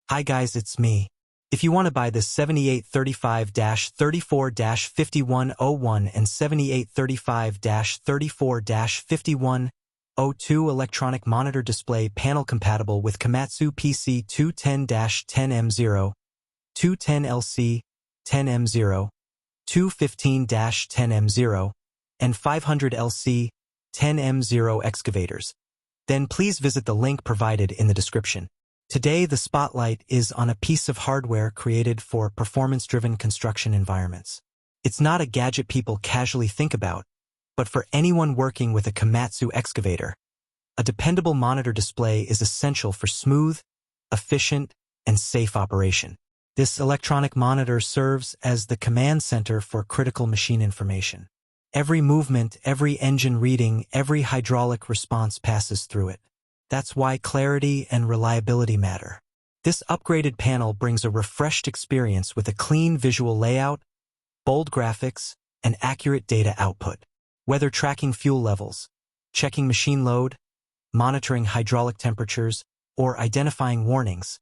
Hi guys, it's me. If you want to buy this 7835-34-5101 and 7835-34-5102 electronic monitor display panel compatible with Komatsu PC210-10M0, 210LC, 10M0, 215-10M0, and 500LC, 10M0 excavators, then please visit the link provided in the description. Today, the spotlight is on a piece of hardware created for performance-driven construction environments. It's not a gadget people casually think about, but for anyone working with a Komatsu excavator, a dependable monitor display is essential for smooth, efficient, and safe operation. This electronic monitor serves as the command center for critical machine information. Every movement, every engine reading, every hydraulic response passes through it. That's why clarity and reliability matter. This upgraded panel brings a refreshed experience with a clean visual layout, bold graphics, and accurate data output. Whether tracking fuel levels, checking machine load, monitoring hydraulic temperatures, or identifying warnings,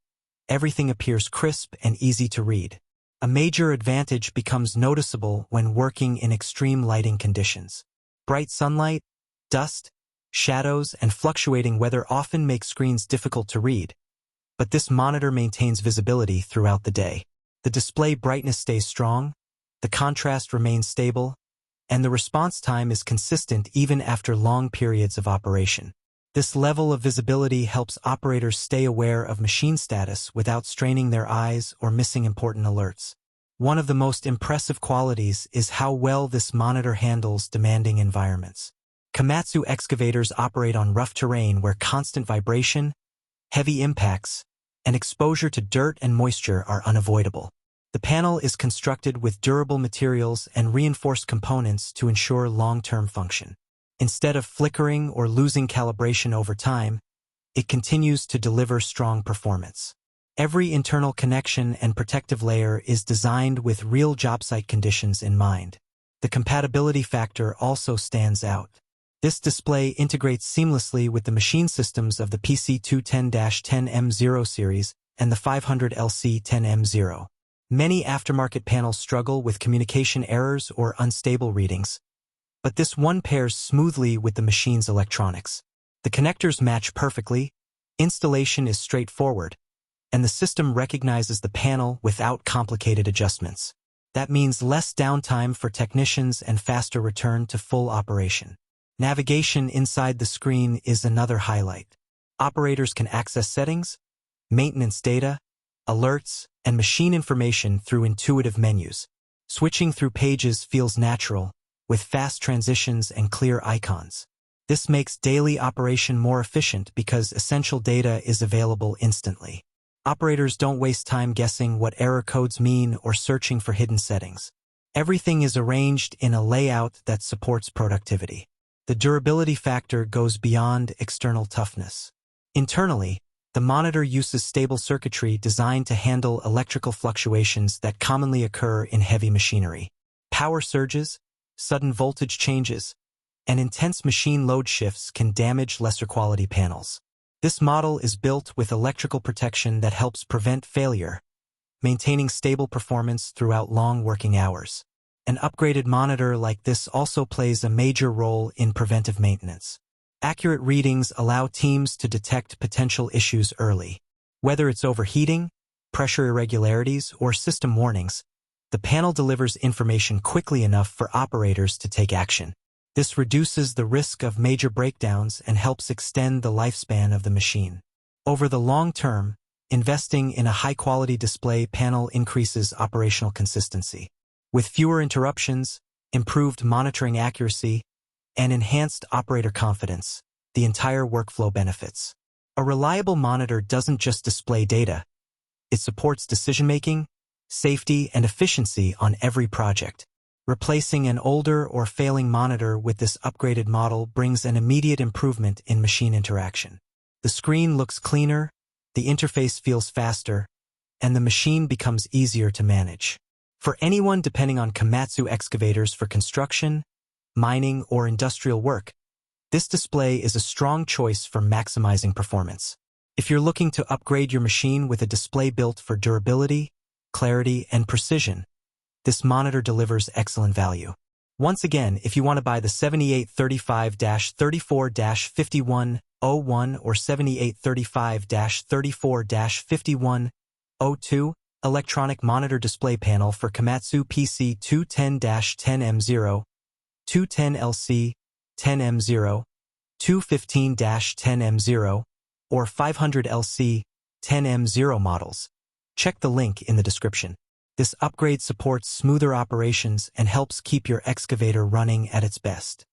everything appears crisp and easy to read. A major advantage becomes noticeable when working in extreme lighting conditions. Bright sunlight, dust, shadows, and fluctuating weather often make screens difficult to read, but this monitor maintains visibility throughout the day. The display brightness stays strong, the contrast remains stable, and the response time is consistent even after long periods of operation. This level of visibility helps operators stay aware of machine status without straining their eyes or missing important alerts. One of the most impressive qualities is how well this monitor handles demanding environments. Komatsu excavators operate on rough terrain where constant vibration, heavy impacts, and exposure to dirt and moisture are unavoidable. The panel is constructed with durable materials and reinforced components to ensure long-term function. Instead of flickering or losing calibration over time, it continues to deliver strong performance. Every internal connection and protective layer is designed with real job site conditions in mind. The compatibility factor also stands out. This display integrates seamlessly with the machine systems of the PC210-10M0 series and the 500LC 10M0. Many aftermarket panels struggle with communication errors or unstable readings, but this one pairs smoothly with the machine's electronics. The connectors match perfectly, installation is straightforward, and the system recognizes the panel without complicated adjustments. That means less downtime for technicians and faster return to full operation. Navigation inside the screen is another highlight. Operators can access settings, maintenance data, alerts, and machine information through intuitive menus. Switching through pages feels natural, with fast transitions and clear icons. This makes daily operation more efficient because essential data is available instantly. Operators don't waste time guessing what error codes mean or searching for hidden settings. Everything is arranged in a layout that supports productivity. The durability factor goes beyond external toughness. Internally, the monitor uses stable circuitry designed to handle electrical fluctuations that commonly occur in heavy machinery. Power surges, sudden voltage changes, and intense machine load shifts can damage lesser quality panels. This model is built with electrical protection that helps prevent failure, maintaining stable performance throughout long working hours. An upgraded monitor like this also plays a major role in preventive maintenance. Accurate readings allow teams to detect potential issues early. Whether it's overheating, pressure irregularities, or system warnings, the panel delivers information quickly enough for operators to take action. This reduces the risk of major breakdowns and helps extend the lifespan of the machine. Over the long term, investing in a high-quality display panel increases operational consistency. With fewer interruptions, improved monitoring accuracy, and enhanced operator confidence, the entire workflow benefits. A reliable monitor doesn't just display data. It supports decision-making, safety, and efficiency on every project. Replacing an older or failing monitor with this upgraded model brings an immediate improvement in machine interaction. The screen looks cleaner, the interface feels faster, and the machine becomes easier to manage. For anyone depending on Komatsu excavators for construction, mining, or industrial work, this display is a strong choice for maximizing performance. If you're looking to upgrade your machine with a display built for durability, clarity, and precision, this monitor delivers excellent value. Once again, if you want to buy the 7835-34-5101 or 7835-34-5102 electronic monitor display panel for Komatsu PC210-10M0, 210LC, 10M0, 215-10M0, or 500LC, 10M0 models, check the link in the description. This upgrade supports smoother operations and helps keep your excavator running at its best.